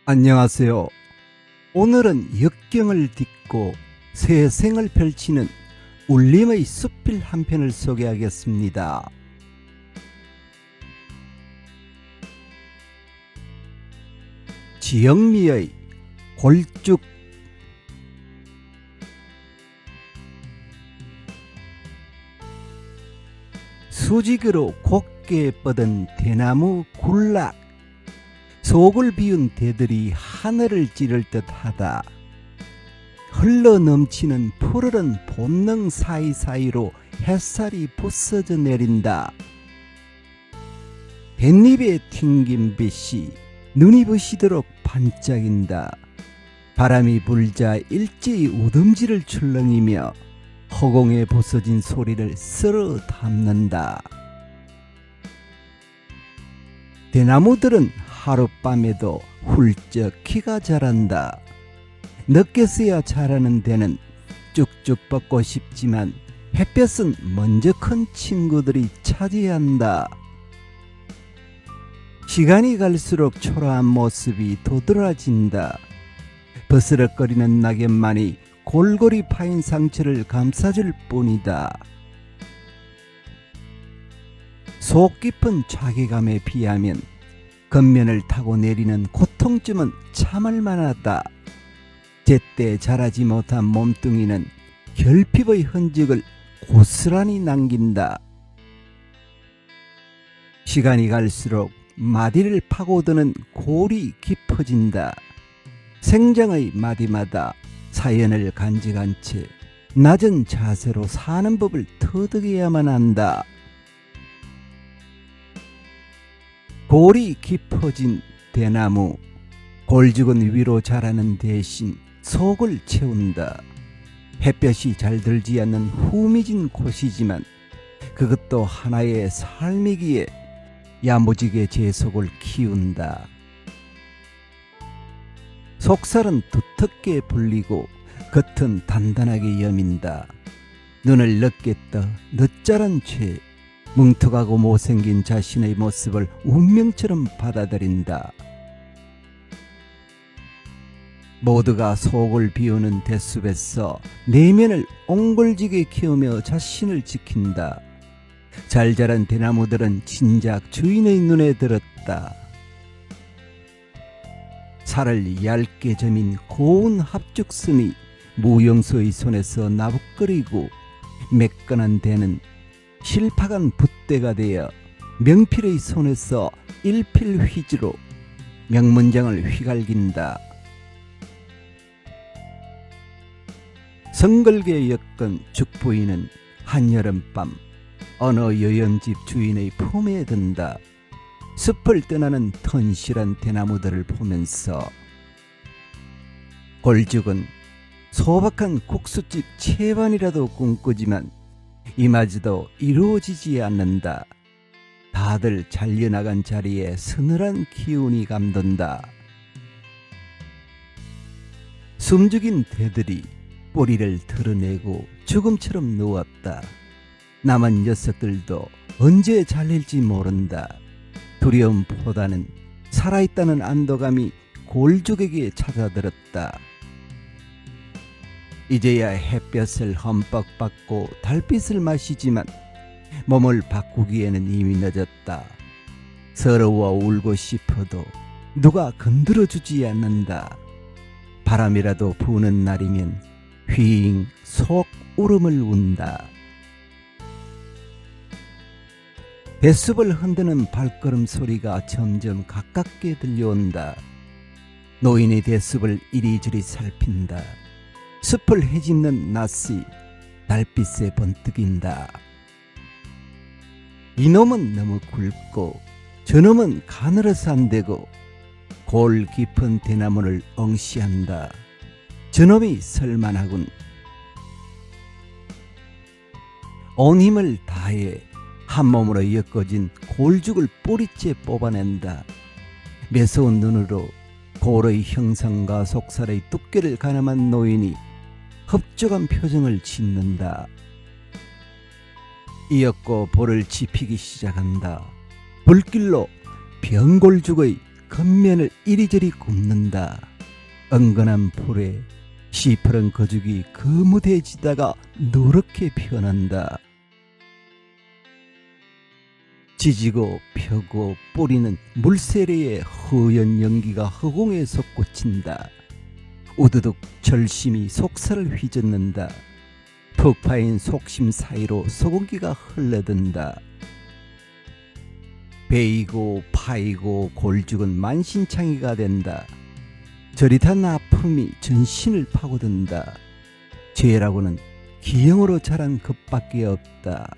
안녕하세요. 오늘은 역경을 딛고 새 생을 펼치는 울림의 숲길 한 편을 소개하겠습니다. 지영미의 골쭉. 수직으로 곱게 뻗은 대나무 군락, 속을 비운 대들이 하늘을 찌를 듯하다. 흘러 넘치는 푸르른 본능 사이사이로 햇살이 부서져 내린다. 뱃잎에 튕긴 빛이 눈이 부시도록 반짝인다. 바람이 불자 일제히 우듬지를 출렁이며 허공에 부서진 소리를 쓸어 담는다. 대나무들은 하룻밤에도 훌쩍 키가 자란다. 늦게서야 자라는 데는 쭉쭉 뻗고 싶지만 햇볕은 먼저 큰 친구들이 차지한다. 시간이 갈수록 초라한 모습이 도드라진다. 버스럭거리는 낙엽만이 골고리 파인 상처를 감싸줄 뿐이다. 속 깊은 자괴감에 비하면 겉면을 타고 내리는 고통쯤은 참을 만하다. 제때 자라지 못한 몸뚱이는 결핍의 흔적을 고스란히 남긴다. 시간이 갈수록 마디를 파고드는 골이 깊어진다. 생장의 마디마다 사연을 간직한 채 낮은 자세로 사는 법을 터득해야만 한다. 골이 깊어진 대나무, 골죽은 위로 자라는 대신 속을 채운다. 햇볕이 잘 들지 않는 후미진 곳이지만 그것도 하나의 삶이기에 야무지게 제 속을 키운다. 속살은 두텁게 불리고 겉은 단단하게 여민다. 눈을 넓게 떠 늦자란 채 뭉툭하고 못생긴 자신의 모습을 운명처럼 받아들인다. 모두가 속을 비우는 대숲에서 내면을 옹골지게 키우며 자신을 지킨다. 잘 자란 대나무들은 진작 주인의 눈에 들었다. 살을 얇게 저민 고운 합죽순이 무용수의 손에서 나부거리고 매끈한 대는 실파간 붓대가 되어 명필의 손에서 일필휘지로 명문장을 휘갈긴다. 성글게 엮은 죽부인은 한여름밤 어느 여영집 주인의 품에 든다. 숲을 떠나는 튼실한 대나무들을 보면서 골죽은 소박한 국수집 채반이라도 꿈꾸지만 이마저도 이루어지지 않는다. 다들 잘려나간 자리에 서늘한 기운이 감돈다. 숨죽인 대들이 뿌리를 드러내고 죽음처럼 누웠다. 남은 녀석들도 언제 잘릴지 모른다. 두려움보다는 살아있다는 안도감이 골죽에게 찾아들었다. 이제야 햇볕을 흠뻑 받고 달빛을 마시지만 몸을 바꾸기에는 이미 늦었다. 서러워 울고 싶어도 누가 건드려주지 않는다. 바람이라도 부는 날이면 휘잉 속 울음을 운다. 뱃숲을 흔드는 발걸음 소리가 점점 가깝게 들려온다. 노인이 뱃숲을 이리저리 살핀다. 숲을 헤집는 낯이 달빛에 번뜩인다. 이놈은 너무 굵고 저놈은 가늘어서 안 되고 골 깊은 대나무를 응시한다. 저놈이 설만하군. 온 힘을 다해 한 몸으로 엮어진 골죽을 뿌리째 뽑아낸다. 매서운 눈으로 골의 형상과 속살의 두께를 가늠한 노인이 흡족한 표정을 짓는다. 이었고 볼을 지피기 시작한다. 불길로 병골죽의 겉면을 이리저리 굽는다. 은근한 불에 시퍼런 거죽이 거무대지다가 노랗게 변한다. 지지고 펴고 뿌리는 물세례의 허연 연기가 허공에 솟구친다. 우두둑 절심이 속살을 휘젓는다. 푹 파인 속심 사이로 소금기가 흘러든다. 베이고 파이고 골죽은 만신창이가 된다. 저릿한 아픔이 전신을 파고든다. 죄라고는 기형으로 자란 것밖에 없다.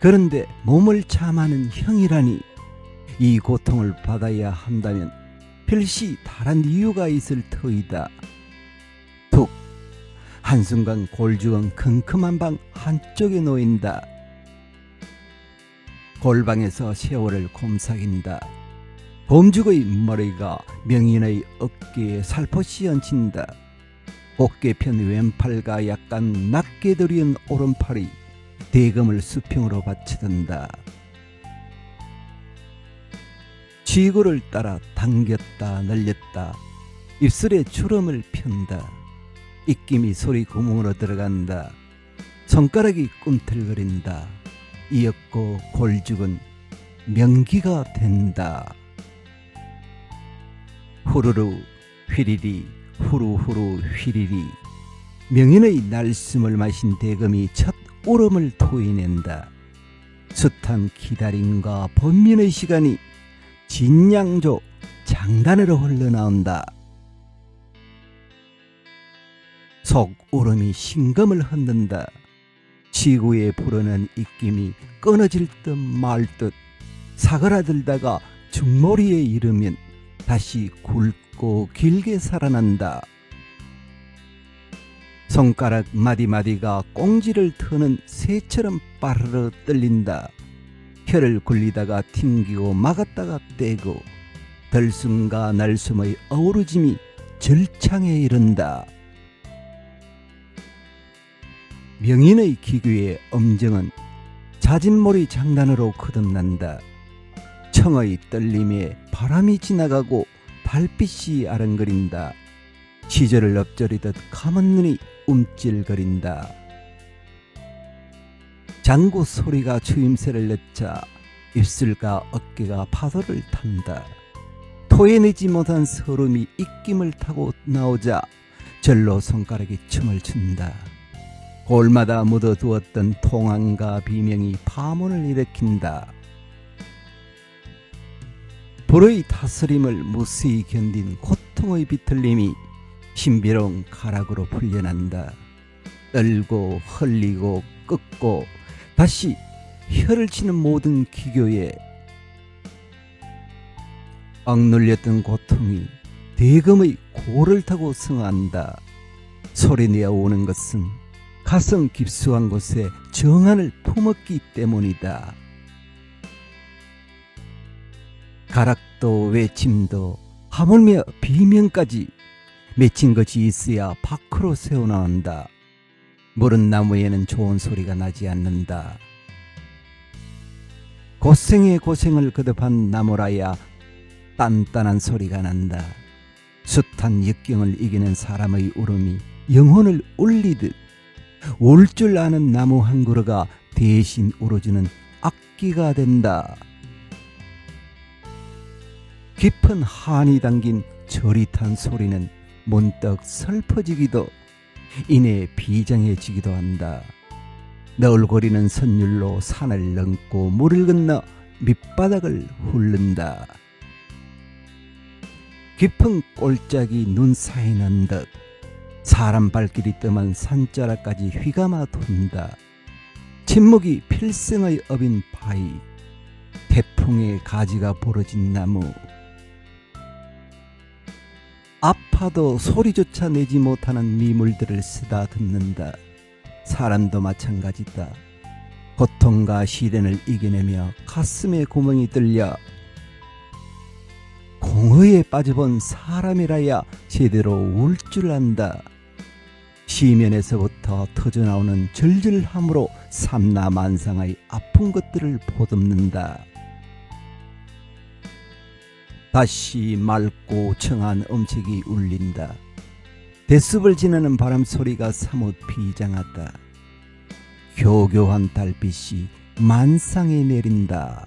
그런데 몸을 참아는 형이라니 이 고통을 받아야 한다면 필시 다른 이유가 있을 터이다. 툭 한순간 골죽은 컴컴한 방 한쪽에 놓인다. 골방에서 세월을 곰삭인다. 곰죽의 머리가 명인의 어깨에 살포시 얹힌다. 어깨 편 왼팔과 약간 낮게 들이은 오른팔이 대금을 수평으로 받쳐든다. 쥐고를 따라 당겼다 늘렸다. 입술에 주름을 편다. 입김이 소리 구멍으로 들어간다. 손가락이 꿈틀거린다. 이윽고 골죽은 명기가 된다. 후루루 휘리리 후루후루 휘리리. 명인의 날숨을 마신 대금이 첫 울음을 토해낸다. 숱한 기다림과 번민의 시간이 진양조 장단으로 흘러나온다. 속 울음이 심금을 흔든다. 지구에 부르는 입김이 끊어질 듯 말 듯 사그라들다가 중머리에 이르면 다시 굵고 길게 살아난다. 손가락 마디마디가 꽁지를 트는 새처럼 빠르르 떨린다. 혀를 굴리다가 튕기고 막았다가 떼고 들숨과 날숨의 어우러짐이 절창에 이른다. 명인의 기교의 엄정은 자진몰이 장단으로 거듭난다. 청의 떨림에 바람이 지나가고 달빛이 아른거린다. 시절을 엎저리듯 감은 눈이 움찔거린다. 장구 소리가 추임새를 넣자 입술과 어깨가 파도를 탄다. 토해내지 못한 서름이 입김을 타고 나오자 절로 손가락이 춤을 춘다. 골마다 묻어두었던 통함과 비명이 파문을 일으킨다. 불의 다스림을 무수히 견딘 고통의 비틀림이 신비로운 가락으로 풀려난다. 떨고 흘리고 꺾고 다시 혀를 치는 모든 기교에 억눌렸던 고통이 대금의 고를 타고 승한다. 소리내어 오는 것은 가슴 깊숙한 곳에 정한을 품었기 때문이다. 가락도 외침도 하물며 비명까지 맺힌 것이 있어야 밖으로 새어나온다. 물은 나무에는 좋은 소리가 나지 않는다. 고생에 고생을 거듭한 나무라야 단단한 소리가 난다. 숱한 역경을 이기는 사람의 울음이 영혼을 울리듯 울 줄 아는 나무 한 그루가 대신 울어주는 악기가 된다. 깊은 한이 담긴 저릿한 소리는 문득 슬퍼지기도 이내 비장해지기도 한다. 너울거리는 선율로 산을 넘고 물을 건너 밑바닥을 훑는다. 깊은 꼴짝이 눈 사이는 듯 사람 발길이 뜸한 산자락까지 휘감아 돈다. 침묵이 필생의 업인 바위, 태풍의 가지가 부러진 나무. 아파도 소리조차 내지 못하는 미물들을 쓰다듬는다. 사람도 마찬가지다. 고통과 시련을 이겨내며 가슴에 구멍이 뚫려 공허에 빠져본 사람이라야 제대로 울 줄 안다. 시면에서부터 터져나오는 절절함으로 삼라만상의 아픈 것들을 보듬는다. 다시 맑고 청한 음색이 울린다. 대숲을 지나는 바람 소리가 사뭇 비장하다. 교교한 달빛이 만상에 내린다.